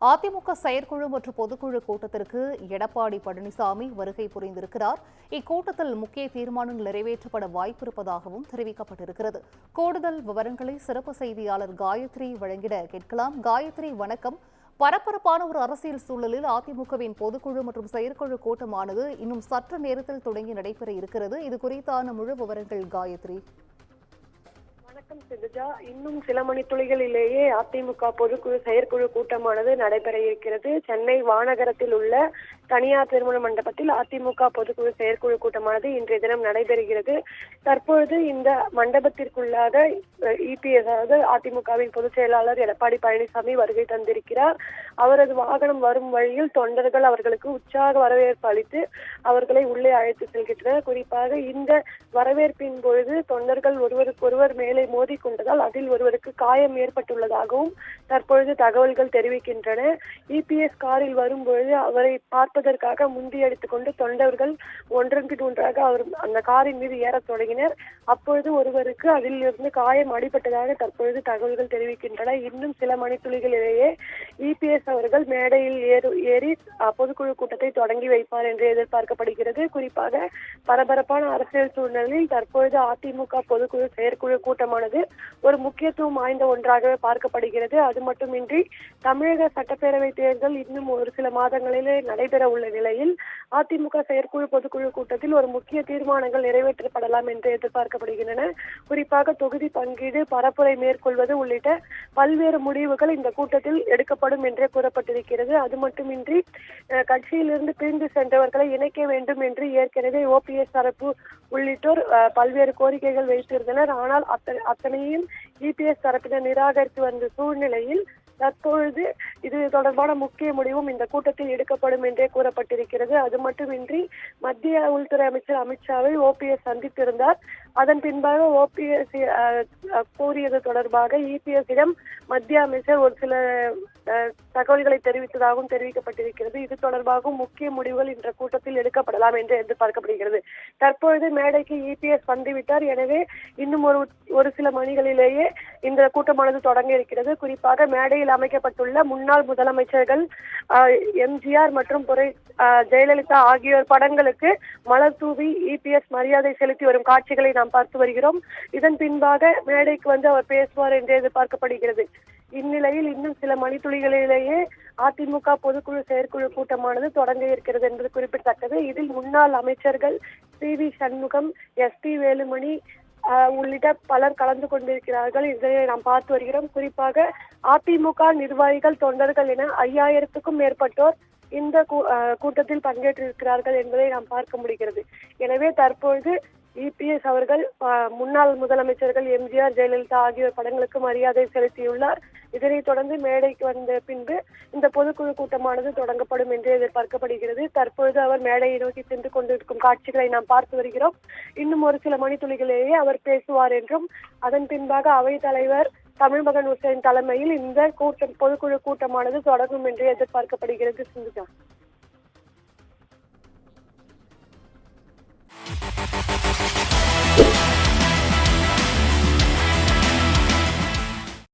அதிமுக செயற்குழு மற்றும் பொதுக்குழு கூட்டத்திற்கு எடப்பாடி பழனிசாமி வருகை புரிந்திருக்கிறார். இக்கூட்டத்தில் முக்கிய தீர்மானங்கள் நிறைவேற்றப்பட வாய்ப்பிருப்பதாகவும் தெரிவிக்கப்பட்டிருக்கிறது. கூடுதல் விவரங்களை சிறப்பு செய்தியாளர் காயத்ரி வழங்கிட கேட்கலாம். காயத்ரி, வணக்கம். பரபரப்பான ஒரு அரசியல் சூழலில் அதிமுகவின் பொதுக்குழு மற்றும் செயற்குழு கூட்டமானது இன்னும் சற்று நேரத்தில் தொடங்கி நடைபெற இருக்கிறது. இது குறித்தான முழு விவரங்கள் காயத்ரி. வணக்கம் சிந்துஜா. இன்னும் சில மணித்துளிகளிலேயே அதிமுக பொதுக்குழு செயற்குழு கூட்டமானது நடைபெற இருக்கிறது. சென்னை வானகரத்தில் உள்ள தனியார் திருமண மண்டபத்தில் அதிமுக பொதுக்குழு செயற்குழு கூட்டமானது இன்றைய தினம் நடைபெறுகிறது. தற்பொழுது இந்த மண்டபத்திற்குள்ளாக இபிஎஸ், அதாவது அதிமுகவின் பொதுச் செயலாளர் எடப்பாடி பழனிசாமி வருகை தந்திருக்கிறார். அவரது வாகனம் வரும் வழியில் தொண்டர்கள் அவர்களுக்கு உற்சாக வரவேற்பு அளித்து அவர்களை உள்ளே அழைத்து செல்கின்றனர். குறிப்பாக இந்த வரவேற்பின் பொழுது தொண்டர்கள் ஒருவருக்கொருவர் மேலே மோதி கொண்டதால் அதில் ஒருவருக்கு காயம் ஏற்பட்டுள்ளதாகவும் தற்பொழுது தகவல்கள் தெரிவிக்கின்றன. இபிஎஸ் காரில் வரும்பொழுது அவரை பார்ப்பதற்காக முந்தியடித்துக் கொண்டு தொண்டர்கள் ஒன்றன் பின் ஒன்றாக அவர் அந்த காரின் மீது ஏறத் தொடங்கினர். அப்பொழுது ஒருவருக்கு அதில் இருந்து காயம் அடிபட்டதாக தற்பொழுது தகவல்கள் தெரிவிக்கின்றன. இன்னும் சில மணித்துளிகளிலேயே இபிஎஸ் அவர்கள் மேடையில் ஏறி பொதுக்குழு கூட்டத்தை தொடங்கி வைப்பார் என்று எதிர்பார்க்கப்படுகிறது. குறிப்பாக பரபரப்பான அரசியல் சூழ்நிலையில் தற்பொழுது அதிமுக பொதுக்குழு செயற்குழு கூட்டமானது ஒரு முக்கியத்துவம் வாய்ந்த ஒன்றாகவே பார்க்கப்படுகிறது. அது மட்டுமின்றி தமிழக சட்டப்பேரவை தேர்தல் இன்னும் ஒரு சில மாதங்களிலே நடைபெற உள்ள நிலையில் அதிமுக செயற்குழு பொதுக்குழு கூட்டத்தில் ஒரு முக்கிய தீர்மானங்கள் நிறைவேற்றப்படலாம் என்று எதிர்பார்க்கப்படுகின்றன. குறிப்பாக தொகுதி பங்கீடு, பரப்புரை மேற்கொள்வது உள்ளிட்ட பல்வேறு முடிவுகள் இந்த கூட்டத்தில் எடுக்கப்படும் என்றே கூறப்பட்டிருக்கிறது. அது மட்டுமின்றி கட்சியிலிருந்து பிரிந்து சென்றவர்களை இணைக்க வேண்டும் என்று ஏற்கனவே ஓபிஎஸ் தரப்பு உள்ளிட்டோர் பல்வேறு கோரிக்கைகள் வைத்திருந்தனர். ஆனால் அத்தனையும் இபிஎஸ் தரப்பினர் நிராகரித்து வந்த சூழ்நிலையில் தற்பொழுது இது தொடர்பான முக்கிய முடிவும் இந்த கூட்டத்தில் எடுக்கப்படும் என்றே கூறப்பட்டிருக்கிறது. அது மட்டுமின்றி மத்திய உள்துறை அமைச்சர் அமித்ஷாவை ஓபிஎஸ் சந்தித்திருந்தார். அதன் பின்பாக ஓபிஎஸ் கூறியது தொடர்பாக இபிஎஸ்ஸிடம் மத்திய அமைச்சர் ஒரு சில தகவல்களை தெரிவித்ததாகவும் தெரிவிக்கப்பட்டிருக்கிறது. இது தொடர்பாகவும் முக்கிய முடிவுகள் இந்த கூட்டத்தில் எடுக்கப்படலாம் என்று எதிர்பார்க்கப்படுகிறது. தற்பொழுது மேடைக்கு இபிஎஸ் வந்துவிட்டார். எனவே இன்னும் ஒரு சில மணிகளிலேயே இந்த கூட்டமானது தொடங்க இருக்கிறது. குறிப்பாக மேடையில் அமைக்கப்பட்டுள்ள முன்னாள் முதலமைச்சர்கள் எம்ஜிஆர் மற்றும் ஜெயலலிதா ஆகியோர் படங்களுக்கு மலர் தூவி இபிஎஸ் மரியாதை செலுத்தி வரும் காட்சிகளை நாம் பார்த்து வருகிறோம். இதன் பின்பாக மேடைக்கு வந்து அவர் பேசுவார் என்று எதிர்பார்க்கப்படுகிறது. இந்நிலையில் இன்னும் சில மணித்துளிகளிலேயே அதிமுக பொதுக்குழு செயற்குழு கூட்டமானது தொடங்க இருக்கிறது என்பது குறிப்பிடத்தக்கது. இதில் முன்னாள் அமைச்சர்கள் சி.வி. சண்முகம், எஸ்.பி. வேலுமணி உள்ளிட்ட பலர் கலந்து கொண்டிருக்கிறார்கள். இதை நாம் பார்த்து வருகிறோம். குறிப்பாக அதிமுக நிர்வாகிகள், தொண்டர்கள் என 5000க்கும் மேற்பட்டோர் இந்த கூட்டத்தில் பங்கேற்றிருக்கிறார்கள் என்பதை நாம் பார்க்க முடிகிறது. எனவே தற்பொழுது இபிஎஸ் அவர்கள் முன்னாள் முதலமைச்சர்கள் எம்ஜிஆர், ஜெயலலிதா ஆகியோர் படங்களுக்கு மரியாதை செலுத்தியுள்ளார். இதனைத் தொடர்ந்து மேடைக்கு வந்த பின்பு இந்த பொதுக்குழு கூட்டமானது தொடங்கப்படும் என்று எதிர்பார்க்கப்படுகிறது. தற்பொழுது அவர் மேடையை நோக்கி சென்று கொண்டிருக்கும் காட்சிகளை நாம் பார்த்து வருகிறோம். இன்னும் ஒரு சில மணித்துளிகளிலேயே அவர் பேசுவார் என்றும் அதன் பின்பாக அவைத் தலைவர் தமிழ்மகன் ஹுசைன் தலைமையில் இந்த பொதுக்குழு கூட்டமானது தொடங்கும் என்று எதிர்பார்க்கப்படுகிறது. சிந்துஜா.